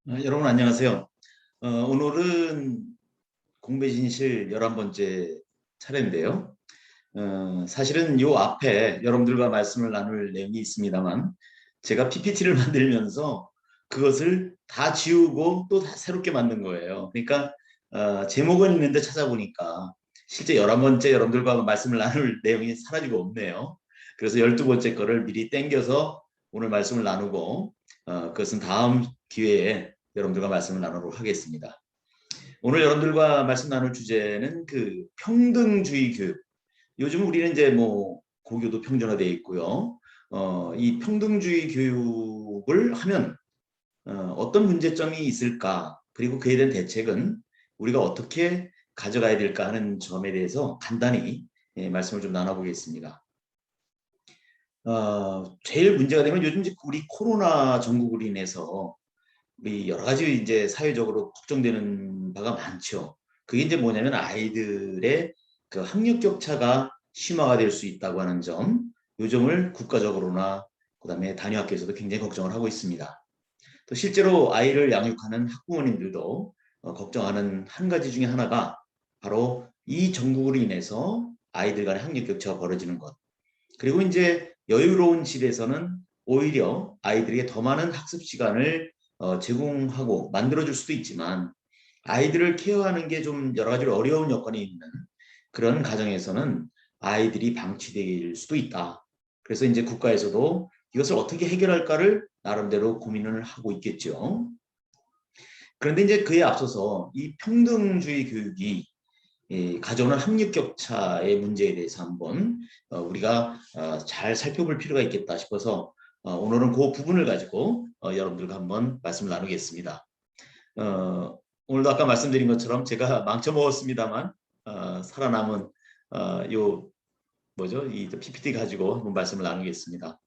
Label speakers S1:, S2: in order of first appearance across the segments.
S1: 여러분 안녕하세요. 오늘은 공배진실 11번째 차례인데요. 사실은 요 앞에 여러분들과 말씀을 나눌 내용이 있습니다만 제가 PPT를 만들면서 그것을 다 지우고 또 다 새롭게 만든 거예요. 그러니까 제목은 있는데 찾아보니까 실제 11번째 여러분들과 말씀을 나눌 내용이 사라지고 없네요. 그래서 12번째 거를 미리 땡겨서 오늘 말씀을 나누고 그것은 다음 기회에 여러분들과 말씀을 나누도록 하겠습니다. 오늘 여러분들과 말씀 나눌 주제는 그 평등주의 교육. 요즘 우리는 이제 뭐 고교도 평준화되어 있고요. 이 평등주의 교육을 하면 어떤 문제점이 있을까? 그리고 그에 대한 대책은 우리가 어떻게 가져가야 될까 하는 점에 대해서 간단히 말씀을 좀 나눠보겠습니다. 제일 문제가 되면 요즘 우리 코로나 전국으로 인해서 우리 여러 가지 이제 사회적으로 걱정되는 바가 많죠. 그게 이제 뭐냐면 아이들의 그 학력 격차가 심화가 될 수 있다고 하는 점, 요 점을 국가적으로나 그다음에 단위 학교에서도 굉장히 걱정을 하고 있습니다. 또 실제로 아이를 양육하는 학부모님들도 걱정하는 한 가지 중에 하나가 바로 이 전국으로 인해서 아이들 간의 학력 격차가 벌어지는 것. 그리고 이제 여유로운 집에서는 오히려 아이들에게 더 많은 학습 시간을 제공하고 만들어줄 수도 있지만 아이들을 케어하는 게 좀 여러 가지로 어려운 여건이 있는 그런 가정에서는 아이들이 방치될 수도 있다. 그래서 이제 국가에서도 이것을 어떻게 해결할까를 나름대로 고민을 하고 있겠죠. 그런데 이제 그에 앞서서 이 평등주의 교육이 가져오는 학력 격차의 문제에 대해서 한번 우리가 잘 살펴볼 필요가 있겠다 싶어서 오늘은 그 부분을 가지고 여러분들과 한번 말씀을 나누겠습니다. 오늘도 아까 말씀드린 것처럼 제가 망쳐먹었습니다만 살아남은 요 뭐죠? 이 PPT 가지고 한번 말씀을 나누겠습니다.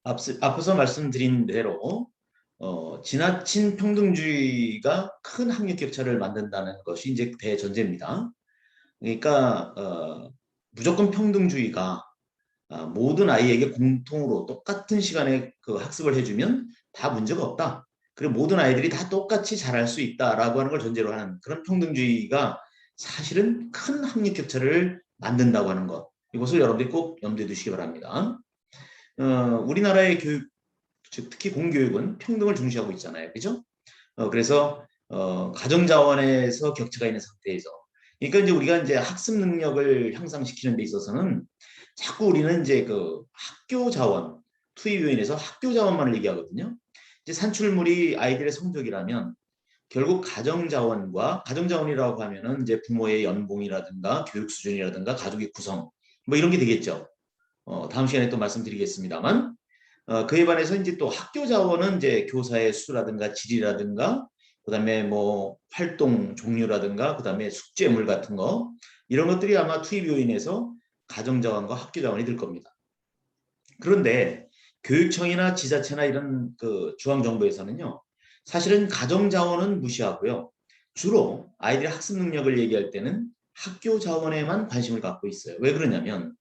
S1: 앞서 말씀드린 대로 지나친 평등주의가 큰 학력 격차를 만든다는 것이 이제 대전제입니다. 그러니까 무조건 평등주의가 모든 아이에게 공통으로 똑같은 시간에 그 학습을 해주면 다 문제가 없다. 그리고 모든 아이들이 다 똑같이 잘할 수 있다라고 하는 걸 전제로 하는 그런 평등주의가 사실은 큰 학력 격차를 만든다고 하는 것. 이것을 여러분들이 꼭 염두에 두시기 바랍니다. 우리나라의 교육, 즉 특히 공교육은 평등을 중시하고 있잖아요. 그죠? 그래서 가정 자원에서 격차가 있는 상태에서 그러니까 이제 우리가 이제 학습 능력을 향상시키는 데 있어서는 자꾸 우리는 이제 그 학교 자원 투입 요인에서 학교 자원만을 얘기하거든요. 이제 산출물이 아이들의 성적이라면 결국 가정 자원과 가정 자원이라고 하면은 이제 부모의 연봉이라든가 교육 수준이라든가 가족의 구성 뭐 이런 게 되겠죠. 다음 시간에 또 말씀드리겠습니다만 그에 반해서 이제 또 학교 자원은 이제 교사의 수라든가 질이라든가 그다음에 뭐 활동 종류라든가 그다음에 숙제물 같은 거 이런 것들이 아마 투입 요인에서 가정 자원과 학교 자원이 될 겁니다. 그런데 교육청이나 지자체나 이런 그 중앙정부에서는요. 사실은 가정 자원은 무시하고요. 주로 아이들의 학습 능력을 얘기할 때는 학교 자원에만 관심을 갖고 있어요. 왜 그러냐면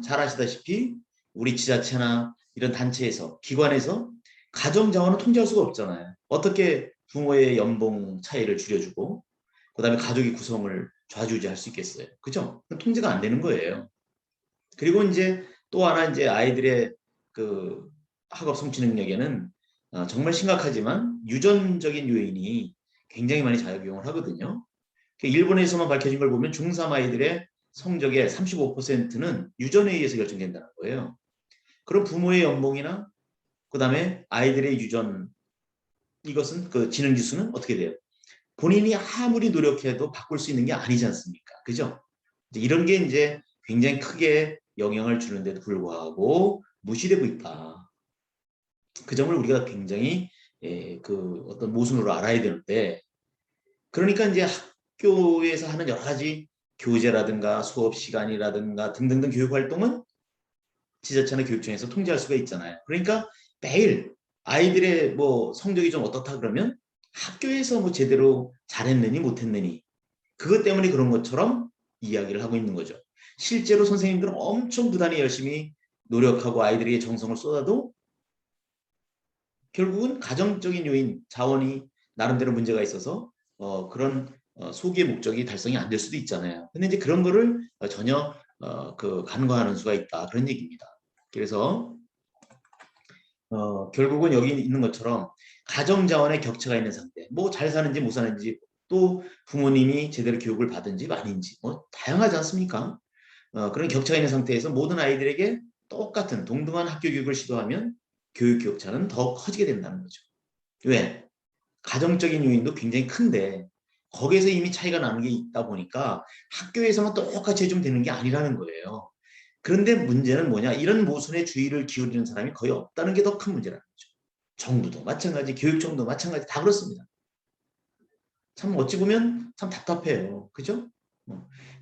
S1: 잘 아시다시피 우리 지자체나 이런 단체에서 기관에서 가정 자원을 통제할 수가 없잖아요. 어떻게 부모의 연봉 차이를 줄여주고 그다음에 가족의 구성을 좌지우지할 수 있겠어요. 그죠? 통제가 안 되는 거예요. 그리고 이제 또 하나 이제 아이들의 그 학업 성취 능력에는 정말 심각하지만 유전적인 요인이 굉장히 많이 작용을 하거든요. 일본에서만 밝혀진 걸 보면 중3 아이들의 성적의 35%는 유전에 의해서 결정된다는 거예요. 그럼 부모의 연봉이나 그다음에 아이들의 유전 이것은 그 지능 지수는 어떻게 돼요? 본인이 아무리 노력해도 바꿀 수 있는 게 아니지 않습니까? 그죠? 이런 게 이제 굉장히 크게 영향을 주는데도 불구하고 무시되고 있다. 그 점을 우리가 굉장히 그 어떤 모순으로 알아야 되는데 그러니까 이제 학교에서 하는 여러 가지 교재라든가 수업 시간이라든가 등등등 교육 활동은 지자체나 교육청에서 통제할 수가 있잖아요. 그러니까 매일 아이들의 뭐 성적이 좀 어떻다 그러면 학교에서 뭐 제대로 잘했느니 못했느니 그것 때문에 그런 것처럼 이야기를 하고 있는 거죠. 실제로 선생님들은 엄청 부단히 열심히 노력하고 아이들에게 정성을 쏟아도 결국은 가정적인 요인, 자원이 나름대로 문제가 있어서 그런 소기의 목적이 달성이 안 될 수도 있잖아요. 근데 이제 그런 거를 전혀 간과하는 수가 있다. 그런 얘기입니다. 그래서 결국은 여기 있는 것처럼 가정 자원의 격차가 있는 상태, 뭐 잘 사는지 못 사는지, 또 부모님이 제대로 교육을 받은지 아닌지, 뭐 다양하지 않습니까? 그런 격차가 있는 상태에서 모든 아이들에게 똑같은 동등한 학교 교육을 시도하면 교육 격차는 더 커지게 된다는 거죠. 왜? 가정적인 요인도 굉장히 큰데 거기에서 이미 차이가 나는 게 있다 보니까 학교에서만 똑같이 해주면 되는 게 아니라는 거예요. 그런데 문제는 뭐냐? 이런 모순에 주의를 기울이는 사람이 거의 없다는 게 더 큰 문제라는 거죠. 정부도 마찬가지, 교육청도 마찬가지, 다 그렇습니다. 참 어찌 보면 참 답답해요. 그죠?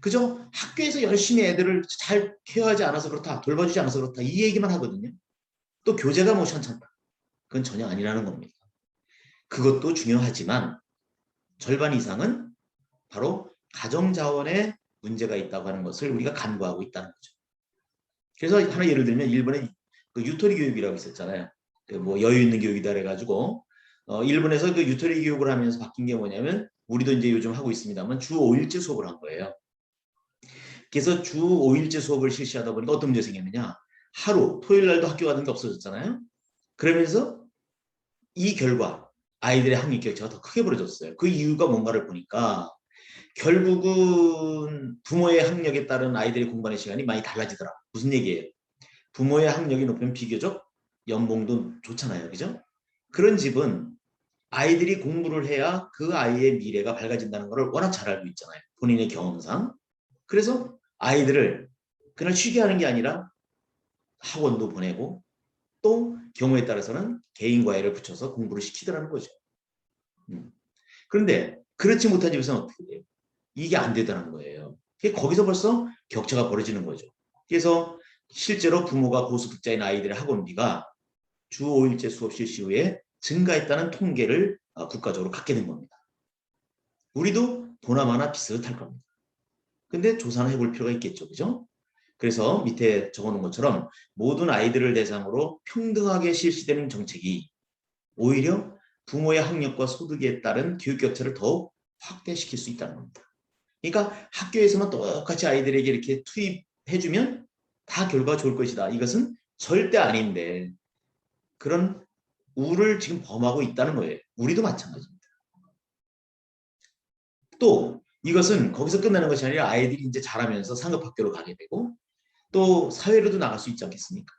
S1: 그저 학교에서 열심히 애들을 잘 케어하지 않아서 그렇다, 돌봐주지 않아서 그렇다, 이 얘기만 하거든요. 또 교재가 뭐 현찮다. 그건 전혀 아니라는 겁니다. 그것도 중요하지만 절반 이상은 바로 가정자원에 문제가 있다고 하는 것을 우리가 간과하고 있다는 거죠. 그래서 하나 예를 들면 일본의 그 유토리 교육이라고 있었잖아요. 그 뭐 여유 있는 교육이다 그래가지고 일본에서 그 유토리 교육을 하면서 바뀐 게 뭐냐면 우리도 이제 요즘 하고 있습니다만 주 5일제 수업을 한 거예요. 그래서 주 5일제 수업을 실시하다 보니까 어떤 문제가 생겼느냐. 하루 토요일 날도 학교 가는 게 없어졌잖아요. 그러면서 이 결과 아이들의 학력 격차가 더 크게 벌어졌어요. 그 이유가 뭔가를 보니까 결국은 부모의 학력에 따른 아이들의 공부하는 시간이 많이 달라지더라. 무슨 얘기예요? 부모의 학력이 높으면 비교적 연봉도 좋잖아요. 그죠? 그런 집은 아이들이 공부를 해야 그 아이의 미래가 밝아진다는 것을 워낙 잘 알고 있잖아요. 본인의 경험상. 그래서 아이들을 그냥 쉬게 하는 게 아니라 학원도 보내고 또 경우에 따라서는 개인 과외를 붙여서 공부를 시키더라는 거죠. 그런데 그렇지 못한 집에서는 어떻게 돼요? 이게 안 되더라는 거예요. 거기서 벌써 격차가 벌어지는 거죠. 그래서 실제로 부모가 고소득자인 아이들의 학원비가 주 5일제 수업 실시 후에 증가했다는 통계를 국가적으로 갖게 된 겁니다. 우리도 보나마나 비슷할 겁니다. 근데 조사는 해볼 필요가 있겠죠. 그죠? 그래서 밑에 적어놓은 것처럼 모든 아이들을 대상으로 평등하게 실시되는 정책이 오히려 부모의 학력과 소득에 따른 교육 격차를 더욱 확대시킬 수 있다는 겁니다. 그러니까 학교에서만 똑같이 아이들에게 이렇게 투입해주면 다 결과가 좋을 것이다. 이것은 절대 아닌데 그런 우를 지금 범하고 있다는 거예요. 우리도 마찬가지입니다. 또 이것은 거기서 끝나는 것이 아니라 아이들이 이제 자라면서 상급학교로 가게 되고 또 사회로도 나갈 수 있지 않겠습니까?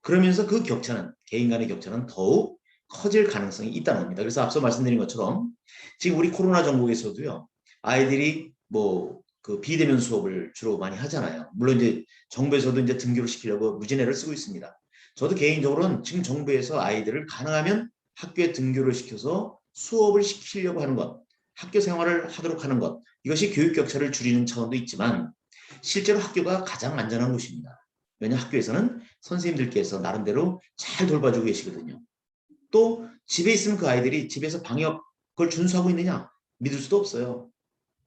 S1: 그러면서 그 격차는 개인 간의 격차는 더욱 커질 가능성이 있다는 겁니다. 그래서 앞서 말씀드린 것처럼 지금 우리 코로나 정국에서도요. 아이들이 뭐 그 비대면 수업을 주로 많이 하잖아요. 물론 이제 정부에서도 이제 등교를 시키려고 무진회를 쓰고 있습니다. 저도 개인적으로는 지금 정부에서 아이들을 가능하면 학교에 등교를 시켜서 수업을 시키려고 하는 것, 학교 생활을 하도록 하는 것, 이것이 교육 격차를 줄이는 차원도 있지만 실제로 학교가 가장 안전한 곳입니다. 왜냐 학교에서는 선생님들께서 나름대로 잘 돌봐주고 계시거든요. 또 집에 있으면 그 아이들이 집에서 방역을 준수하고 있느냐 믿을 수도 없어요.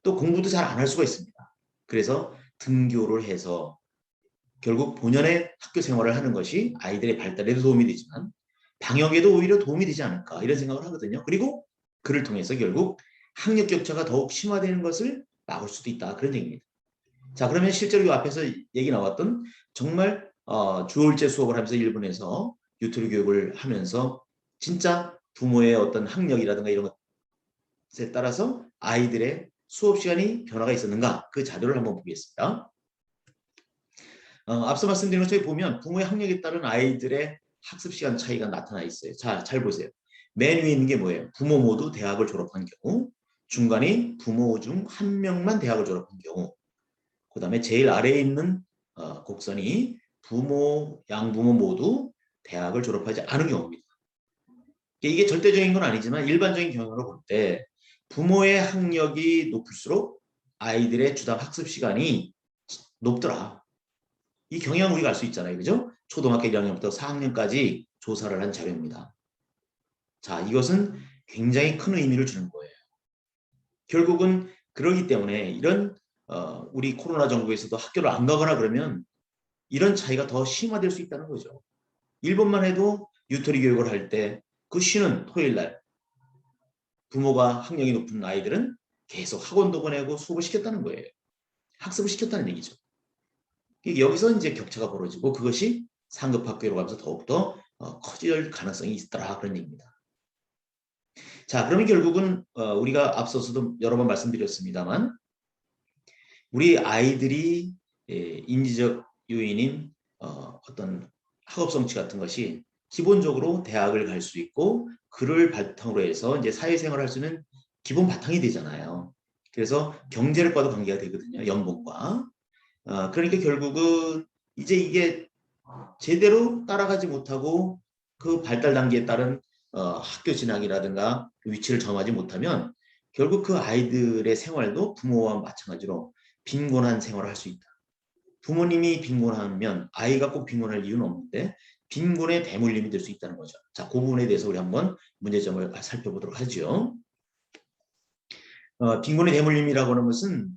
S1: 또 공부도 잘 안 할 수가 있습니다. 그래서 등교를 해서 결국 본연의 학교 생활을 하는 것이 아이들의 발달에도 도움이 되지만 방역에도 오히려 도움이 되지 않을까 이런 생각을 하거든요. 그리고 그를 통해서 결국 학력 격차가 더욱 심화되는 것을 막을 수도 있다. 그런 얘기입니다. 자 그러면 실제로 이 앞에서 얘기 나왔던 정말 주월제 수업을 하면서 일본에서 유튜브 교육을 하면서 진짜 부모의 어떤 학력이라든가 이런 것에 따라서 아이들의 수업 시간이 변화가 있었는가 그 자료를 한번 보겠습니다. 앞서 말씀드린 것처럼 보면 부모의 학력에 따른 아이들의 학습 시간 차이가 나타나 있어요. 자, 잘 보세요. 맨 위에 있는 게 뭐예요? 부모 모두 대학을 졸업한 경우, 중간이 부모 중 한 명만 대학을 졸업한 경우, 그 다음에 제일 아래에 있는 곡선이 부모, 양부모 모두 대학을 졸업하지 않은 경우입니다. 이게 절대적인 건 아니지만 일반적인 경우로 볼 때 부모의 학력이 높을수록 아이들의 주당 학습 시간이 높더라. 이 경향 우리가 알 수 있잖아요. 그죠? 초등학교 1학년부터 4학년까지 조사를 한 자료입니다. 자, 이것은 굉장히 큰 의미를 주는 거예요. 결국은 그러기 때문에 이런 우리 코로나 정부에서도 학교를 안 가거나 그러면 이런 차이가 더 심화될 수 있다는 거죠. 일본만 해도 유토리 교육을 할 때 그 쉬는 토요일 날 부모가 학력이 높은 아이들은 계속 학원도 보내고 수업을 시켰다는 거예요. 학습을 시켰다는 얘기죠. 여기서 이제 격차가 벌어지고 그것이 상급 학교로 가면서 더욱더 커질 가능성이 있더라 그런 얘기입니다. 자, 그러면 결국은 우리가 앞서서도 여러 번 말씀드렸습니다만 우리 아이들이 인지적 요인인 어떤 학업 성취 같은 것이 기본적으로 대학을 갈 수 있고 그를 바탕으로 해서 이제 사회생활을 할 수 있는 기본 바탕이 되잖아요. 그래서 경제력과도 관계가 되거든요. 연봉과. 그러니까 결국은 이제 이게 제대로 따라가지 못하고 그 발달 단계에 따른 학교 진학이라든가 위치를 점하지 못하면 결국 그 아이들의 생활도 부모와 마찬가지로 빈곤한 생활을 할 수 있다. 부모님이 빈곤하면 아이가 꼭 빈곤할 이유는 없는데 빈곤의 대물림이 될 수 있다는 거죠. 자, 그 부분에 대해서 우리 한번 문제점을 살펴보도록 하죠. 빈곤의 대물림이라고 하는 것은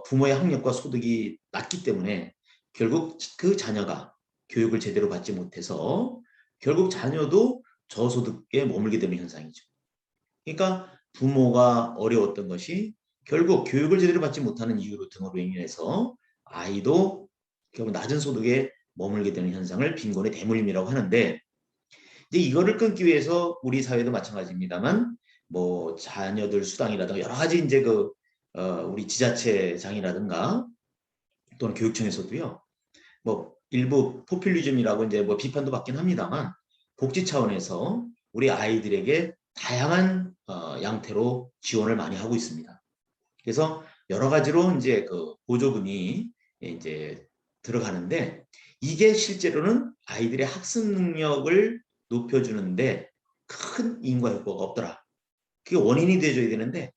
S1: 부모의 학력과 소득이 낮기 때문에 결국 그 자녀가 교육을 제대로 받지 못해서 결국 자녀도 저소득에 머물게 되는 현상이죠. 그러니까 부모가 어려웠던 것이 결국 교육을 제대로 받지 못하는 이유 등으로 인해서 아이도 결국 낮은 소득에 머물게 되는 현상을 빈곤의 대물림이라고 하는데 이제 이거를 끊기 위해서 우리 사회도 마찬가지입니다만 뭐 자녀들 수당이라든가 여러 가지 이제 우리 지자체장이라든가 또는 교육청에서도요. 뭐 일부 포퓰리즘이라고 이제 뭐 비판도 받긴 합니다만 복지 차원에서 우리 아이들에게 다양한 양태로 지원을 많이 하고 있습니다. 그래서 여러 가지로 이제 그 보조금이 이제 들어가는데 이게 실제로는 아이들의 학습 능력을 높여주는데 큰 인과 효과가 없더라. 그게 원인이 돼줘야 되는데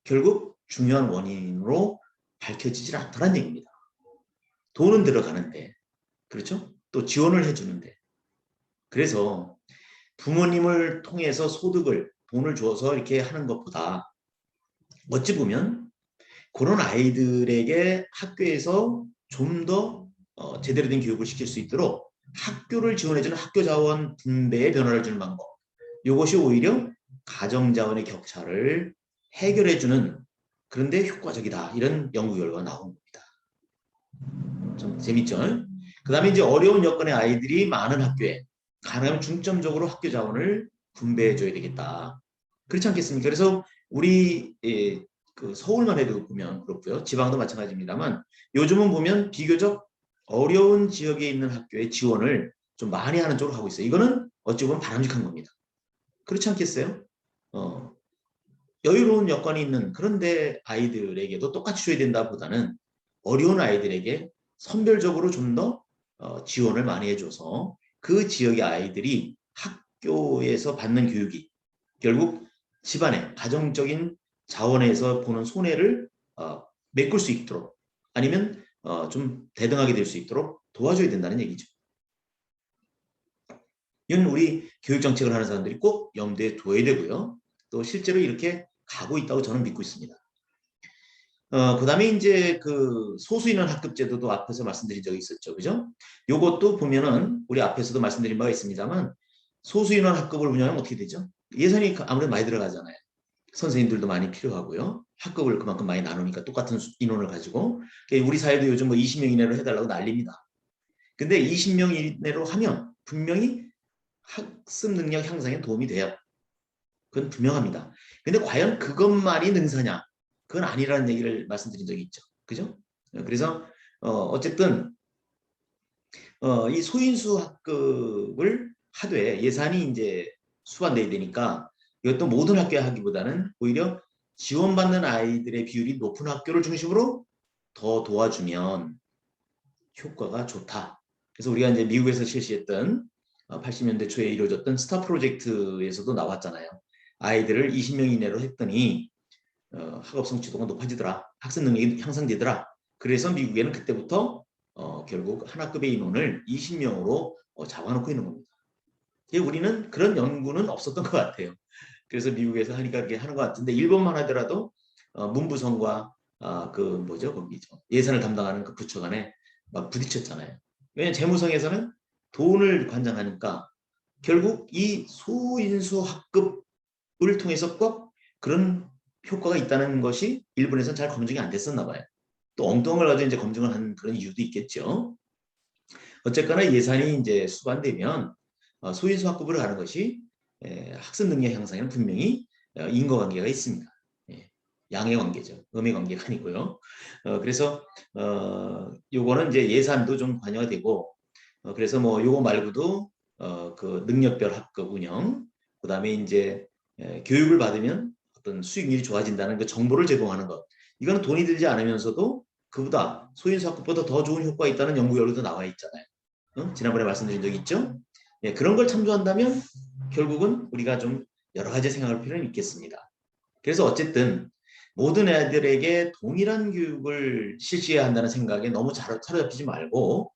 S1: 결국 중요한 원인으로 밝혀지질 않더란 얘기입니다. 돈은 들어가는데 그렇죠? 또 지원을 해주는데 그래서 부모님을 통해서 소득을 돈을 줘서 이렇게 하는 것보다 어찌 보면 그런 아이들에게 학교에서 좀 더 제대로 된 교육을 시킬 수 있도록 학교를 지원해주는 학교 자원 분배에 변화를 주는 방법. 이것이 오히려 가정 자원의 격차를 해결해주는 그런데 효과적이다. 이런 연구 결과가 나온 겁니다. 좀 재밌죠? 그 다음에 이제 어려운 여건의 아이들이 많은 학교에 가능하면 중점적으로 학교 자원을 분배해줘야 되겠다. 그렇지 않겠습니까? 그래서 우리 그 서울만 해도 보면 그렇고요. 지방도 마찬가지입니다만 요즘은 보면 비교적 어려운 지역에 있는 학교에 지원을 좀 많이 하는 쪽으로 가고 있어요. 이거는 어찌 보면 바람직한 겁니다. 그렇지 않겠어요? 여유로운 여건이 있는 그런데 아이들에게도 똑같이 줘야 된다 보다는 어려운 아이들에게 선별적으로 좀 더 지원을 많이 해줘서 그 지역의 아이들이 학교에서 받는 교육이 결국 집안의 가정적인 자원에서 보는 손해를 메꿀 수 있도록 아니면 좀 대등하게 될 수 있도록 도와줘야 된다는 얘기죠. 이건 우리 교육정책을 하는 사람들이 꼭 염두에 둬야 되고요. 또 실제로 이렇게 가고 있다고 저는 믿고 있습니다. 그 다음에 이제 그 소수인원 학급 제도도 앞에서 말씀드린 적이 있었죠. 그죠? 요것도 보면은 우리 앞에서도 말씀드린 바가 있습니다만 소수인원 학급을 운영하면 어떻게 되죠? 예산이 아무래도 많이 들어가잖아요. 선생님들도 많이 필요하고요. 학급을 그만큼 많이 나누니까 똑같은 인원을 가지고 우리 사회도 요즘 뭐 20명 이내로 해달라고 난립니다. 근데 20명 이내로 하면 분명히 학습 능력 향상에 도움이 돼요. 그건 분명합니다. 근데 과연 그것만이 능사냐? 그건 아니라는 얘기를 말씀드린 적이 있죠. 그죠? 그래서 어쨌든 이 소인수 학급을 하되 예산이 이제 수반돼야 되니까 이것도 모든 학교에 하기보다는 오히려 지원받는 아이들의 비율이 높은 학교를 중심으로 더 도와주면 효과가 좋다. 그래서 우리가 이제 미국에서 실시했던 80년대 초에 이루어졌던 스타 프로젝트에서도 나왔잖아요. 아이들을 20명 이내로 했더니 학업 성취도가 높아지더라. 학습 능력이 향상되더라. 그래서 미국에는 그때부터 결국 한 학급의 인원을 20명으로 잡아놓고 있는 겁니다. 우리는 그런 연구는 없었던 것 같아요. 그래서 미국에서 하니까 그렇게 하는 것 같은데 일본만 하더라도 문부성과 그 뭐죠 거기죠 예산을 담당하는 그 부처 간에 막 부딪혔잖아요. 왜냐하면 재무성에서는 돈을 관장하니까 결국 이 소인수 학급을 통해서 꼭 그런 효과가 있다는 것이 일본에서는 잘 검증이 안 됐었나 봐요. 또 엉뚱한 걸 가지고 이제 검증을 한 그런 이유도 있겠죠. 어쨌거나 예산이 이제 수반되면 소인수 학급으로 가는 것이 학습 능력 향상에는 분명히 인과관계가 있습니다. 예, 양의 관계죠. 음의 관계가 아니고요. 그래서 요거는 이제 예산도 좀 관여가 되고 그래서 뭐 요거 말고도 그 능력별 학급 운영 그다음에 이제 교육을 받으면 어떤 수익률이 좋아진다는 그 정보를 제공하는 것 이거는 돈이 들지 않으면서도 그보다 소인수 학급보다 더 좋은 효과가 있다는 연구 결과도 나와 있잖아요. 지난번에 말씀드린 적 있죠? 예, 그런 걸 참조한다면 결국은 우리가 좀 여러 가지 생각할 필요는 있겠습니다. 그래서 어쨌든 모든 애들에게 동일한 교육을 실시해야 한다는 생각에 너무 사로잡히지 말고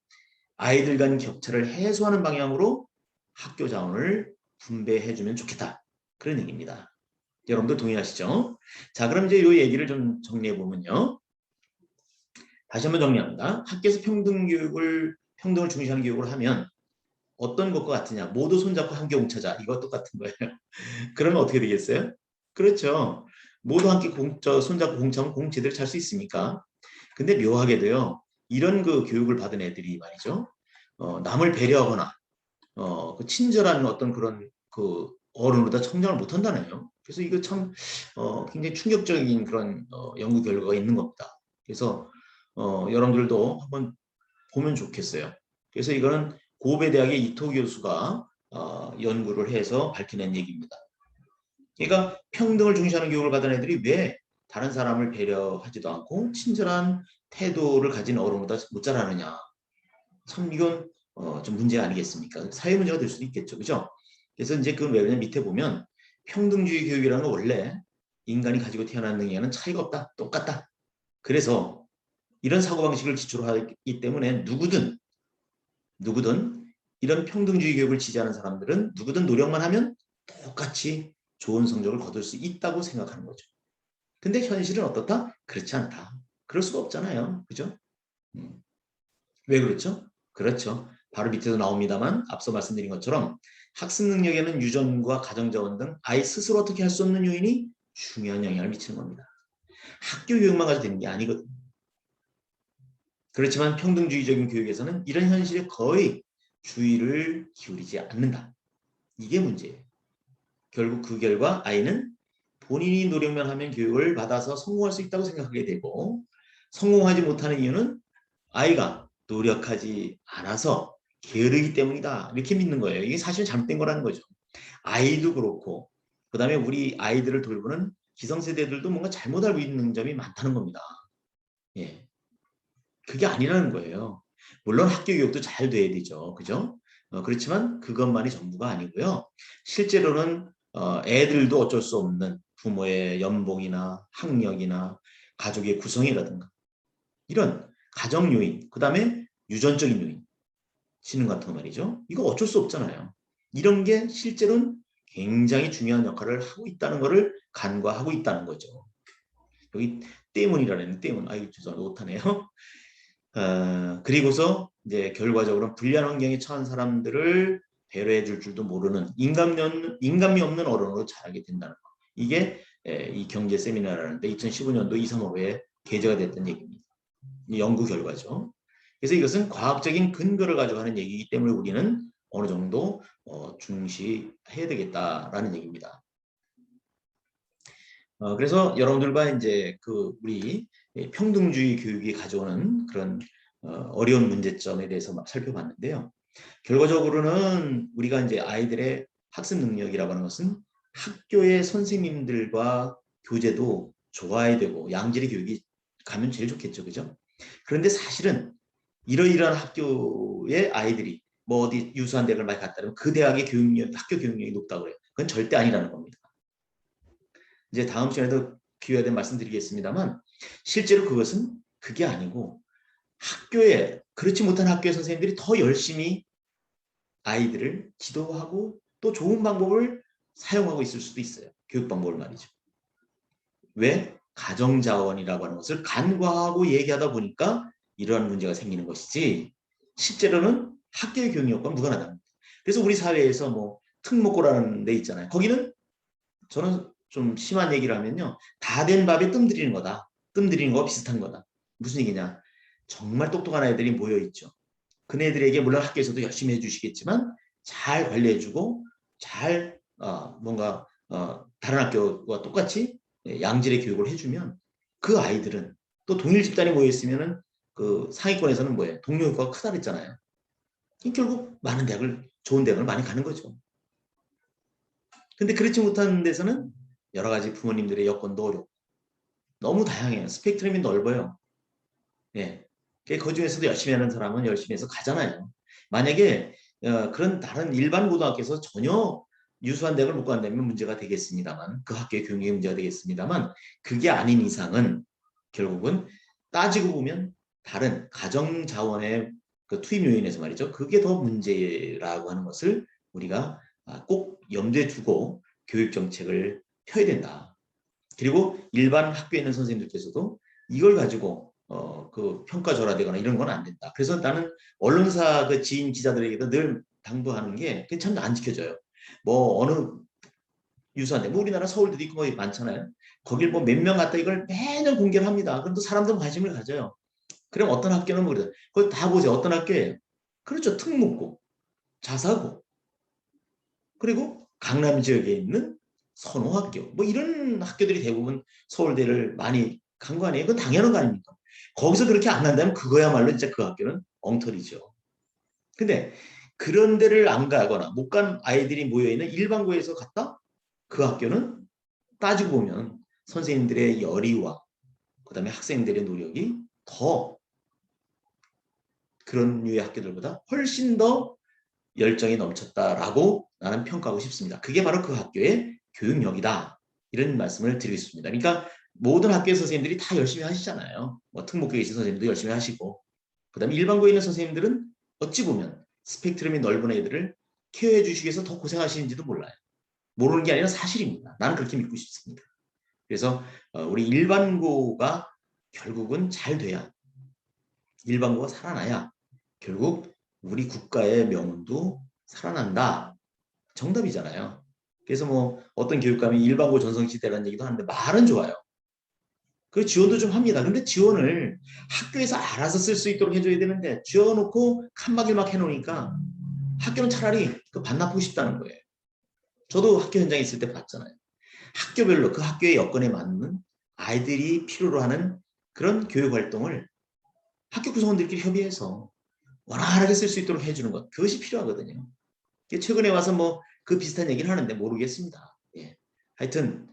S1: 아이들 간 격차를 해소하는 방향으로 학교 자원을 분배해주면 좋겠다. 그런 얘기입니다. 여러분들 동의하시죠? 자, 그럼 이제 이 얘기를 좀 정리해보면요. 다시 한번 정리합니다. 학교에서 평등을 중시하는 교육을 하면 어떤 것과 같으냐? 모두 손잡고 함께 뭉쳐자. 이거 똑같은 거예요. 그러면 어떻게 되겠어요? 그렇죠. 모두 함께 손잡고 공차면 공 제대로 찰 수 있습니까? 근데 묘하게도요. 이런 그 교육을 받은 애들이 말이죠. 남을 배려하거나 그 친절한 어떤 그런 그 어른보다 성장을 못한다네요. 그래서 이거 참 굉장히 충격적인 그런 연구 결과가 있는 겁니다. 그래서 여러분들도 한번 보면 좋겠어요. 그래서 이거는 고베대학의 이토 교수가 연구를 해서 밝혀낸 얘기입니다. 그러니까 평등을 중시하는 교육을 받은 애들이 왜 다른 사람을 배려하지도 않고 친절한 태도를 가진 어른보다 못 자라느냐. 참 이건 좀 문제 아니겠습니까? 사회 문제가 될 수도 있겠죠. 그죠? 그래서 이제 그 외에는 밑에 보면 평등주의 교육이라는 건 원래 인간이 가지고 태어난 능력에는 차이가 없다. 똑같다. 그래서 이런 사고방식을 기초로 하기 때문에 누구든 이런 평등주의 교육을 지지하는 사람들은 누구든 노력만 하면 똑같이 좋은 성적을 거둘 수 있다고 생각하는 거죠. 근데 현실은 어떻다? 그렇지 않다. 그럴 수가 없잖아요. 그죠? 왜 그렇죠? 그렇죠. 바로 밑에도 나옵니다만 앞서 말씀드린 것처럼 학습 능력에는 유전과 가정자원 등 아이 스스로 어떻게 할 수 없는 요인이 중요한 영향을 미치는 겁니다. 학교 교육만 가지고 되는 게 아니거든요. 그렇지만 평등주의적인 교육에서는 이런 현실에 거의 주의를 기울이지 않는다. 이게 문제예요. 결국 그 결과 아이는 본인이 노력만 하면 교육을 받아서 성공할 수 있다고 생각하게 되고 성공하지 못하는 이유는 아이가 노력하지 않아서 게으르기 때문이다. 이렇게 믿는 거예요. 이게 사실 잘못된 거라는 거죠. 아이도 그렇고 그다음에 우리 아이들을 돌보는 기성세대들도 뭔가 잘못 알고 있는 점이 많다는 겁니다. 예. 그게 아니라는 거예요. 물론 학교 교육도 잘 돼야 되죠. 그죠? 그렇지만 그것만이 전부가 아니고요. 실제로는 애들도 어쩔 수 없는 부모의 연봉이나 학력이나 가족의 구성이라든가 이런 가정 요인, 그 다음에 유전적인 요인, 지능 같은 거 말이죠. 이거 어쩔 수 없잖아요. 이런 게 실제로는 굉장히 중요한 역할을 하고 있다는 것을 간과하고 있다는 거죠. 여기 때문이라는 때문, 아이고 죄송합니다. 못하네요. 그리고서 이제 결과적으로 불리한 환경에 처한 사람들을 배려해 줄 줄도 모르는 인간미 없는 어른으로 자라게 된다는 거. 이게 이 경제 세미나라는데 2015년도 2, 3월에 게재가 됐던 얘기입니다. 연구 결과죠. 그래서 이것은 과학적인 근거를 가지고 하는 얘기이기 때문에 우리는 어느 정도 중시해야 되겠다라는 얘기입니다. 그래서 여러분들과 이제 그 우리 평등주의 교육이 가져오는 그런 어려운 문제점에 대해서 살펴봤는데요. 결과적으로는 우리가 이제 아이들의 학습 능력이라고 하는 것은 학교의 선생님들과 교재도 좋아야 되고 양질의 교육이 가면 제일 좋겠죠. 그죠? 그런데 사실은 이러이러한 학교의 아이들이 뭐 어디 유수한 대학을 많이 갔다면 그 대학의 학교 교육력이 높다고 그래요. 그건 절대 아니라는 겁니다. 이제 다음 시간에도 기회가 되면 말씀드리겠습니다만 실제로 그것은 그게 아니고 학교에 그렇지 못한 학교의 선생님들이 더 열심히 아이들을 지도하고 또 좋은 방법을 사용하고 있을 수도 있어요. 교육 방법을 말이죠. 왜? 가정자원이라고 하는 것을 간과하고 얘기하다 보니까 이러한 문제가 생기는 것이지 실제로는 학교의 교육력과 무관하다. 그래서 우리 사회에서 뭐 특목고라는 데 있잖아요. 거기는 저는 좀 심한 얘기를 하면요. 다 된 밥에 뜸 들이는 거다. 뜸 들이는 거와 비슷한 거다. 무슨 얘기냐. 정말 똑똑한 아이들이 모여있죠. 그네들에게 물론 학교에서도 열심히 해주시겠지만 잘 관리해주고 잘 뭔가 다른 학교와 똑같이 양질의 교육을 해주면 그 아이들은 또 동일 집단이 모여있으면 그 상위권에서는 뭐예요? 동료 효과가 크다 그랬잖아요. 결국 많은 대학을 좋은 대학을 많이 가는 거죠. 근데 그렇지 못한 데서는 여러 가지 부모님들의 여건도 어렵고 너무 다양해요. 스펙트럼이 넓어요. 예. 그 중에서도 열심히 하는 사람은 열심히 해서 가잖아요. 만약에 그런 다른 일반 고등학교에서 전혀 유수한 대학을 못 간다면 문제가 되겠습니다만 그 학교의 교육이 문제가 되겠습니다만 그게 아닌 이상은 결국은 따지고 보면 다른 가정 자원의 그 투입 요인에서 말이죠. 그게 더 문제라고 하는 것을 우리가 꼭 염두에 두고 교육 정책을 펴야 된다. 그리고 일반 학교에 있는 선생님들께서도 이걸 가지고 그 평가절하되거나 이런 건 안 된다. 그래서 나는 언론사 그 지인 기자들에게도 늘 당부하는 게 참 안 지켜져요. 뭐 어느 유수한데 뭐 우리나라 서울대도 있고 뭐 많잖아요. 거길 뭐 몇 명 갔다 이걸 매년 공개를 합니다. 그럼 또 사람들은 관심을 가져요. 그럼 어떤 학교는 모르다. 그걸 다 보세요. 어떤 학교예요? 그렇죠. 특목고, 자사고, 그리고 강남 지역에 있는 선호학교 뭐 이런 학교들이 대부분 서울대를 많이 간 거 아니에요? 그건 당연한 거 아닙니까? 거기서 그렇게 안 간다면 그거야말로 진짜 그 학교는 엉터리죠. 근데 그런 데를 안 가거나 못 간 아이들이 모여있는 일반고에서 갔다? 그 학교는 따지고 보면 선생님들의 열의와 그다음에 학생들의 노력이 더 그런 류의 학교들보다 훨씬 더 열정이 넘쳤다라고 나는 평가하고 싶습니다. 그게 바로 그 학교의 교육력이다. 이런 말씀을 드리겠습니다. 그러니까 모든 학교의 선생님들이 다 열심히 하시잖아요. 뭐 특목고에 있는 선생님도 열심히 하시고 그다음에 일반고에 있는 선생님들은 어찌 보면 스펙트럼이 넓은 애들을 케어해 주시기 위해서 더 고생하시는지도 몰라요. 모르는 게 아니라 사실입니다. 나는 그렇게 믿고 싶습니다. 그래서 우리 일반고가 결국은 잘 돼야 일반고가 살아나야 결국 우리 국가의 명운도 살아난다. 정답이잖아요. 그래서 뭐 어떤 교육감이 일반고 전성시대라는 얘기도 하는데 말은 좋아요. 그 지원도 좀 합니다. 근데 지원을 학교에서 알아서 쓸 수 있도록 해줘야 되는데 지어놓고 칸막일막 해놓으니까 학교는 차라리 그 반납하고 싶다는 거예요. 저도 학교 현장에 있을 때 봤잖아요. 학교별로 그 학교의 여건에 맞는 아이들이 필요로 하는 그런 교육 활동을 학교 구성원들끼리 협의해서 원활하게 쓸 수 있도록 해주는 것. 그것이 필요하거든요. 최근에 와서 뭐 그 비슷한 얘기를 하는데 모르겠습니다. 예. 하여튼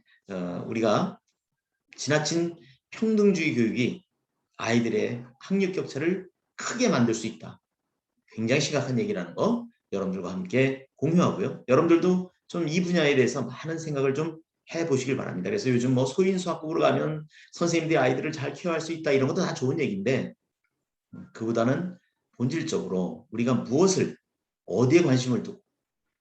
S1: 우리가 지나친 평등주의 교육이 아이들의 학력 격차를 크게 만들 수 있다. 굉장히 심각한 얘기라는 거 여러분들과 함께 공유하고요. 여러분들도 좀 이 분야에 대해서 많은 생각을 좀 해보시길 바랍니다. 그래서 요즘 뭐 소인 수학국으로 가면 선생님들이 아이들을 잘 케어할 수 있다 이런 것도 다 좋은 얘기인데 그보다는 본질적으로 우리가 무엇을 어디에 관심을 두고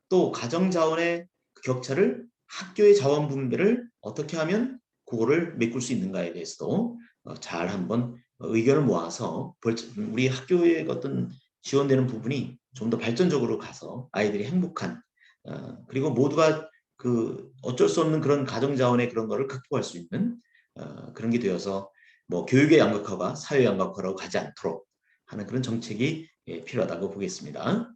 S1: 또 가정자원의 격차를 학교의 자원 분배를 어떻게 하면 그거를 메꿀 수 있는가에 대해서도 잘 한번 의견을 모아서 우리 학교의 어떤 지원되는 부분이 좀 더 발전적으로 가서 아이들이 행복한 그리고 모두가 그 어쩔 수 없는 그런 가정자원의 그런 거를 극복할 수 있는 그런 게 되어서 뭐 교육의 양극화가 사회 양극화로 가지 않도록 하는 그런 정책이 필요하다고 보겠습니다.